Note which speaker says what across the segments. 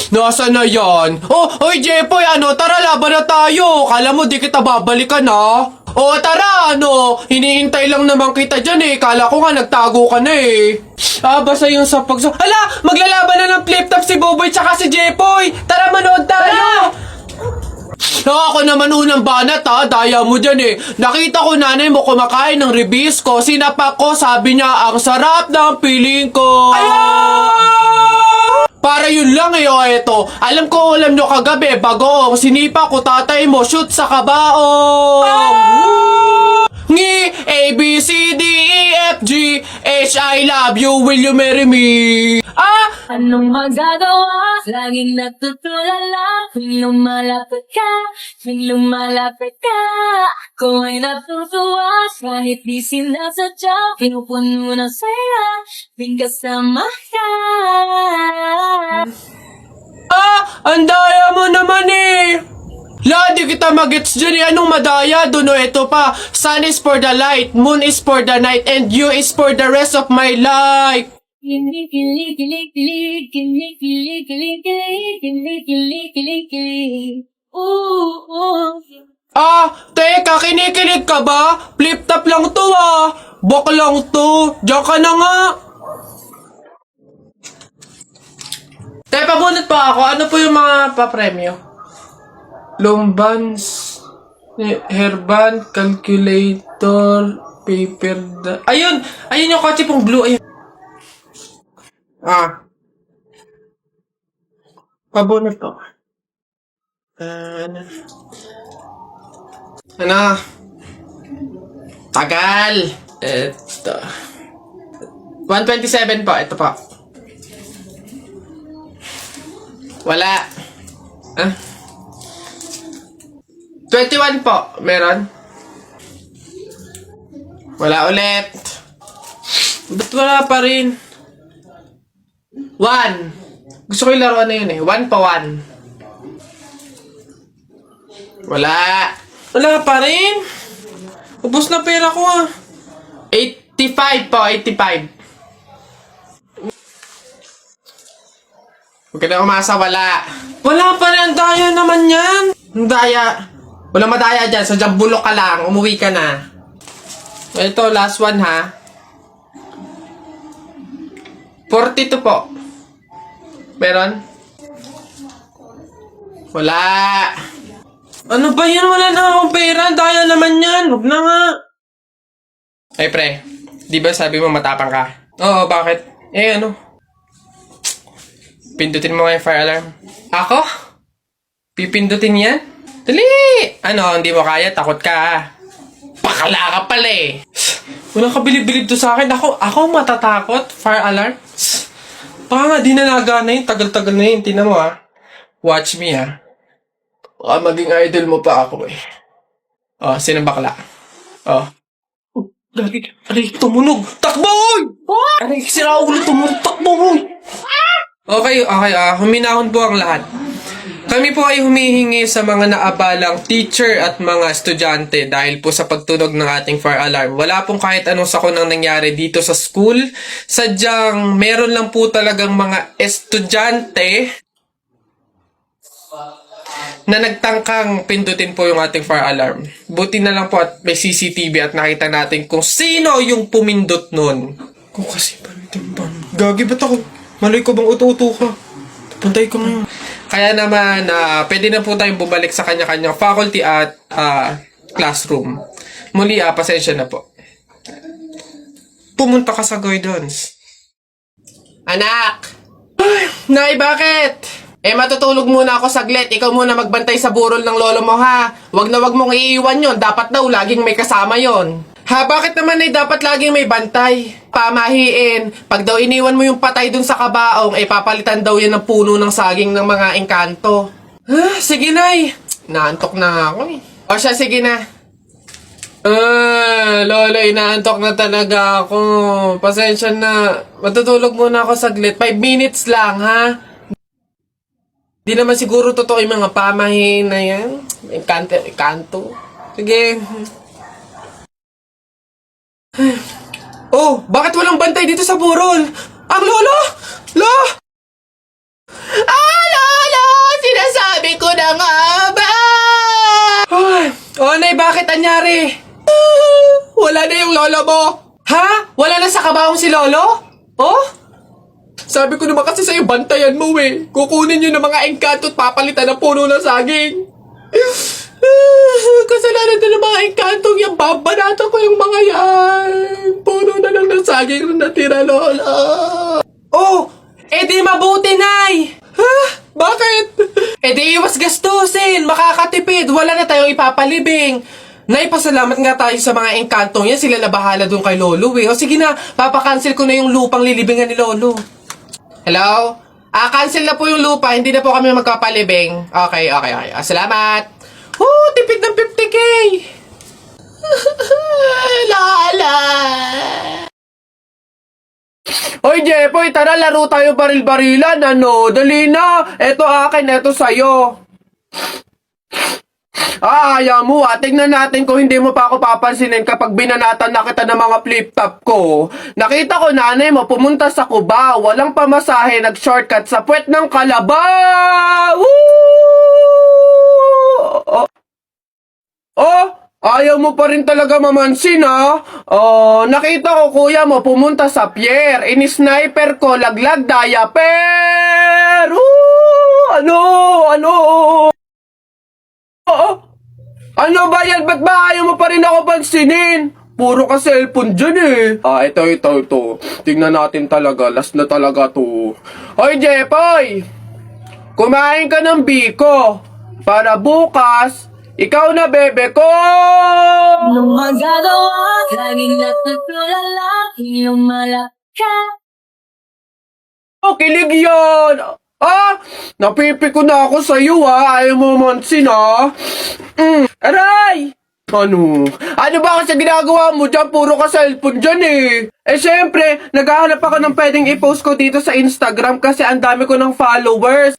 Speaker 1: Nasaan na yan? Oh, oy Jepoy, tara laban na tayo. Kala mo di kita babalikan ha? Oh, tara, hinihintay lang naman kita dyan eh. Kala ko nga nagtago ka na eh. Basta yung sa Hala, maglalaban na ng flip-top si Boboy tsaka si Jepoy. Tara, manood tayo. Ako naman unang banat ha, daya mo dyan eh. Nakita ko nanay mo kumakain ng ribisco. Sinapak ko, sabi niya, ang sarap ng piling ko. Para yun lang eh, eto. Alam ko ulam nyo kagabi, bagoong sinipa ko tatay mo, shoot sa kabaong. Ngi, A, B, C, D, E, F, G, H, I love you, will you marry me?
Speaker 2: Anong magagawa? Laging natutulala tuwing lumalapit ka, tuwing lumalapit ka. Ako ay natutuwa kahit di sinasadya. Pinupuno ng saya tuwing kasama ka.
Speaker 1: Ang daya mo naman eh! Di kita magets dyan eh. Anong madaya? Doon ito pa. Sun is for the light, moon is for the night, and you is for the rest of my life.
Speaker 2: Kilig, kilig, kilig, kilig, kilig, kilig, kilig, kilig, kilig, kilig, kilig, kilig.
Speaker 1: Teka, kinikilig ka ba? Flip-top lang to Bok lang to. Diyan ka na nga. Pabunot pa ako. Ano po yung mga papremyo? Lombans, hairband, calculator, paper Ayun yung kotse pong blue. Ayun. Pabunot po. Tagal. Ito. 127 po. Ito po. Wala. 21 po. Meron? Wala ulit. Ba't wala pa rin? 1. Gusto ko yung laruan na yun eh. 1 pa 1. Wala. Wala pa rin. Ubus na pera ko 85 po. 85. Huwag ka na umasa. Wala. Wala pa rin. Ang daya naman yan. Ang daya. Walang madaya dyan. Sadyang bulok ka lang. Umuwi ka na. Ito, last one ha. 42 po. Meron? Wala. Ano ba yan? Wala na akong pera. Daya naman yan. Huwag na nga. Ay pre, di ba sabi mo matapang ka? Oo, bakit? Pindutin mo nga yung fire alarm. Ako? Pipindutin yan? Dali! Hindi mo kaya? Takot ka. Pakala ka pala eh. Walang kabilib-bilib to sa akin. Ako matatakot? Fire alarm? Baka nga di na nagana yun. Tagal-tagal na yun. Tingnan mo Watch me Baka maging idol mo pa ako eh. Sino bakla? Lagi. Aray, tumunog. Takbo! Aray, sira ulo tumunog. Takbo! Okay. Huminahon po ang lahat. Kami po ay humihingi sa mga naabalang teacher at mga estudyante dahil po sa pagtunog ng ating fire alarm. Wala pong kahit anong sakunang nangyari dito sa school. Sadyang meron lang po talagang mga estudyante na nagtangkang pindutin po yung ating fire alarm. Buti na lang po at may CCTV at nakita natin kung sino yung pumindot nun. Kung kasi Gagi, ba't ako? Maloy ko bang uto-uto ka? Pantay ko ngayon. Kaya naman, pwede na po tayong bumalik sa kanya-kanyang faculty at classroom. Muli, pasensya na po. Pumunta ka sa guidance. Anak! Nay, bakit? Matutulog muna ako saglit. Ikaw muna magbantay sa burol ng lolo mo, ha? Wag na wag mong iiwan yon. Dapat daw laging may kasama yon. Ha, bakit naman ay dapat laging may bantay? Pamahiin. Pag daw iniwan mo yung patay dun sa kabaong, papalitan daw yan ng puno ng saging ng mga engkanto. Sige, Nay. Naantok na ako eh. Siya, sige na. Lola, inaantok na talaga ako. Pasensya na. Matutulog muna ako saglit. 5 minutes lang, ha? Di naman siguro totoo yung mga pamahiin na yan. Engkanto. Sige. Bakit walang bantay dito sa burol? Ang lolo! Lo! Lola! bakit anyari? Wala na yung lolo mo. Ha? Wala na sa kabaong si lolo? Oh? Sabi ko naman kasi sa'yo, bantayan mo eh. Kukunin nyo ng mga engkanto at papalitan ng puno ng saging. Kasalanan na ng mga engkantong yan. Babanatan ko yung mga yan. Puno na lang ng saging na natira, lola. Oh, edi mabuti, Nay. Ha? Bakit? Edi iwas gastusin. Makakatipid. Wala na tayong ipapalibing. Nay, pasalamat nga tayo sa mga engkantong yan. Sila na bahala dun kay Lolo eh. O sige na, papakancel ko na yung lupang lilibingan ni Lolo. Hello? Cancel na po yung lupa. Hindi na po kami magpapalibing. Okay. Salamat. Tipid ng 50K. Lala. Hoy, Jepoy, tara laro tayo baril-barilan. Ano? Dali na. Eto akin, eto sa'yo. Ayaw mo. Tingnan natin kung hindi mo pa ako papansinin kapag binanatan na kita ng mga flip-top ko. Nakita ko nanay mo pumunta sa Cubao. Walang pamasahe, nag-shortcut sa puwet ng Kalabaw. Ayaw mo pa rin talaga mamansin, ha? Nakita ko kuya mo pumunta sa pier. Ini-sniper ko, laglag diaper. Ano ba yan? Ba't ba ayaw mo pa rin ako pansinin? Puro ka cellphone dyan eh. Ito. Tingnan natin talaga. Last na talaga to. Hoy, Jepoy! Kumain ka ng biko. Para bukas, ikaw na bebe ko!
Speaker 2: Nung magagawa, laging natutulala, lumalaka.
Speaker 1: Kilig yan! Napipiko na ako sa'yo ayaw mo mansin Aray! Ano ba kasi ginagawa mo dyan? Puro ka cellphone dyan eh. Siyempre, naghahanap ako ng pwedeng i-post ko dito sa Instagram kasi ang dami ko ng followers.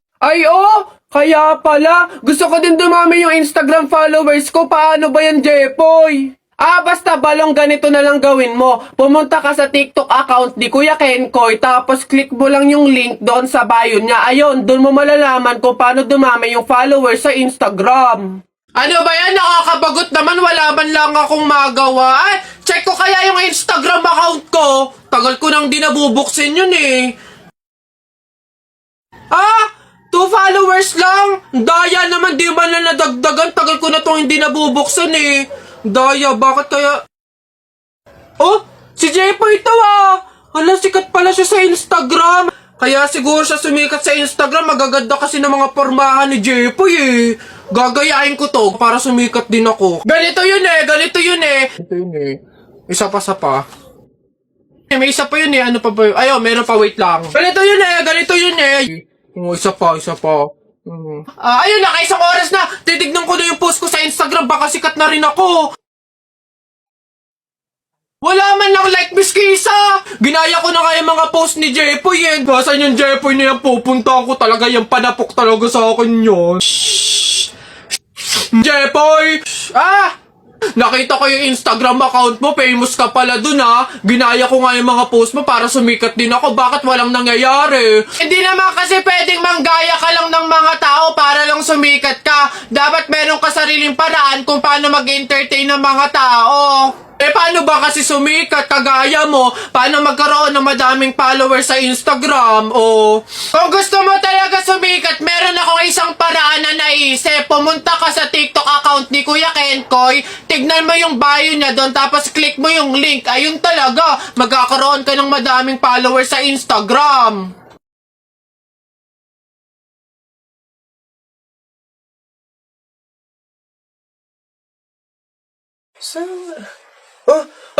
Speaker 1: Kaya pala, gusto ko din dumami yung Instagram followers ko. Paano ba yan, Jepoy? Basta balong ganito na lang gawin mo. Pumunta ka sa TikTok account ni Kuya Kenkoy, tapos click mo lang yung link doon sa bio niya. Ayun, doon mo malalaman kung paano dumami yung followers sa Instagram. Ano ba yan? Nakakabagot naman. Wala man lang akong magawa. Check ko kaya yung Instagram account ko. Tagal ko nang di nabubuksin yun eh. 2 followers lang? Daya naman, di man na nadagdagan. Tagal ko na tong hindi nabubuksan eh. Daya, bakit kaya? Si Jepoy ito Hala, sikat pala siya sa Instagram. Kaya siguro siya sumikat sa Instagram. Magaganda kasi ng mga pormahan ni Jepoy eh. Gagayahin ko to para sumikat din ako. Ganito yun eh. Isa pa. May isa pa yun eh. Ano pa ba yun? Meron pa, wait lang. Ganito yun eh. Isa pa. Ayun, nakaisang oras na. Titignan ko na yung post ko sa Instagram. Baka sikat na rin ako. Wala man lang like, Miss Kisa. Ginaya ko na kaya mga post ni Jepoy eh. Basan yung Jepoy na yan, pupunta ko talaga. Yung panapok talaga sa akin yun. Jepoy! Nakita ko yung Instagram account mo, famous ka pala dun Ginaya ko nga yung mga post mo para sumikat din ako. Bakit walang nangyayari? Hindi naman kasi pwedeng manggaya ka lang ng mga tao para lang sumikat ka. Dapat meron ka sariling paraan kung paano mag-entertain ng mga tao. Paano ba kasi sumikat kagaya mo? Paano magkaroon ng madaming followers sa Instagram? Kung gusto mo talaga sumikat, meron akong isang paraan na naisip. Pumunta ka sa TikTok account ni Kuya Kenkoy, tignan mo yung bio niya doon, tapos click mo yung link. Ayun talaga, magkakaroon ka ng madaming followers sa Instagram.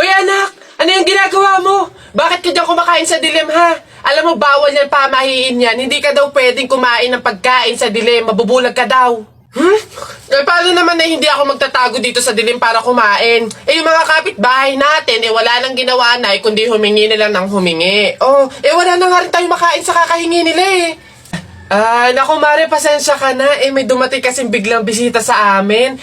Speaker 1: Hoy anak! Ano yung ginagawa mo? Bakit ka dyan kumakain sa dilim ha? Alam mo, bawal yan, pamahiin yan. Hindi ka daw pwedeng kumain ng pagkain sa dilim. Mabubulag ka daw. Paano naman na hindi ako magtatago dito sa dilim para kumain? Yung mga kapitbahay natin, wala nang ginawa na kundi humingi na lang ng humingi. Wala na nga rin tayo makain sa kakahingi nila naku Mare, pasensya ka na. May dumating kasing biglang bisita sa amin.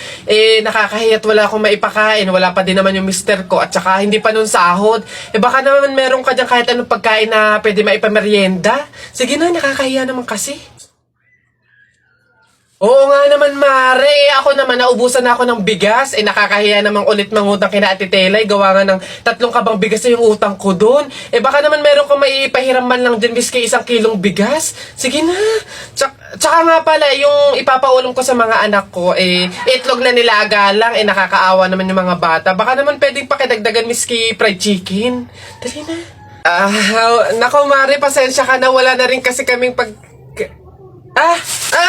Speaker 1: Nakakahiya't wala akong maipakain. Wala pa din naman yung mister ko. At saka hindi pa nun sahod. Baka naman meron ka dyan kahit anong pagkain na pwede maipameryenda. Sige na, nakakahiya naman kasi. Oo nga naman, Mare. Ako naman, naubusan na ako ng bigas. Nakakahiya namang ulit mangutang kina Ate Telay. Gawa nga ng 3 kabang bigas na yung utang ko doon. Baka naman meron kang maipahiram man lang dyan, miski 1 kilong bigas. Sige na. Tsaka nga pala, yung ipapaulong ko sa mga anak ko, itlog na nilaga lang. Nakakaawa naman yung mga bata. Baka naman pwedeng pakidagdagan miski fried chicken. Dali na. Nako, Mare, pasensya ka na. Wala na rin kasi kaming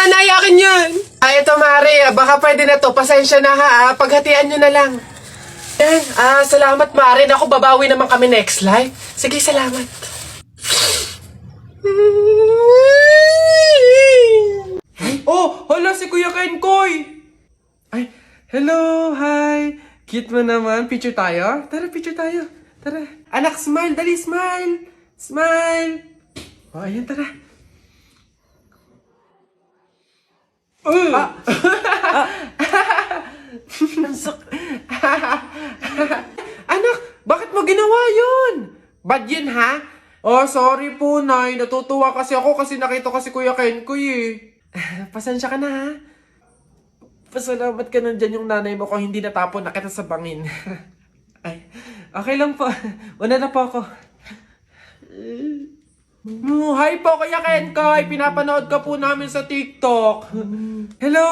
Speaker 1: naiyakin yun! Ito, Mare, baka pwede na to. Pasensya na ha, paghatian nyo na lang. Yan, salamat, Mare. Naku, babawi naman kami next live. Sige, salamat. Oh, hala si Kuya Kenkoy! Ay, hello, hi. Cute mo naman. Picture tayo? Tara, picture tayo. Tara. Anak, smile. Dali, smile. Smile. Oh, ayan, tara. Anak, bakit mo ginawa yun? Bad yun, ha? Oh, sorry po, Nay. Natutuwa kasi ako kasi nakita ko si Kuya Kenkoy eh. Pasensya ka na, ha? Pasalamat ka nandyan yung nanay mo kung hindi natapon na kita sa bangin. Ay, okay lang po. Una na po ako. Hi po, Kuya Kenkoy. Pinapanood ka po namin sa TikTok. Hello!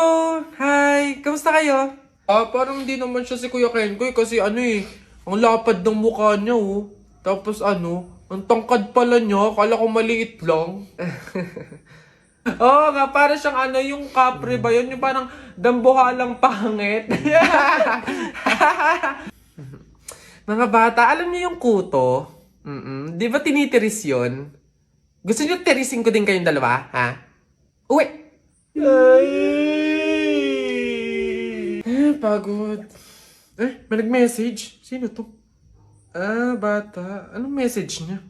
Speaker 1: Hi! Kamusta kayo? Parang hindi naman siya si Kuya Kenkoy kasi ang lapad ng mukha niya oh. Tapos ang tangkad pala niya. Akala ko maliit lang. Oo nga, para siyang yung kapre ba yun? Yung parang dambuhalang pangit. Mga bata, alam niyo yung kuto? Di ba tinitiris yun? Gusto niyo tirisin ko din kayong dalawa, ha? Uwi! Pagod. May nag-message? Sino to? Bata. Anong message niya?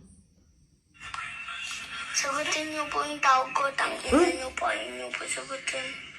Speaker 3: Sagutin niyo po yung tawag ko. Tangina niyo po. Ayaw niyo po sagutin.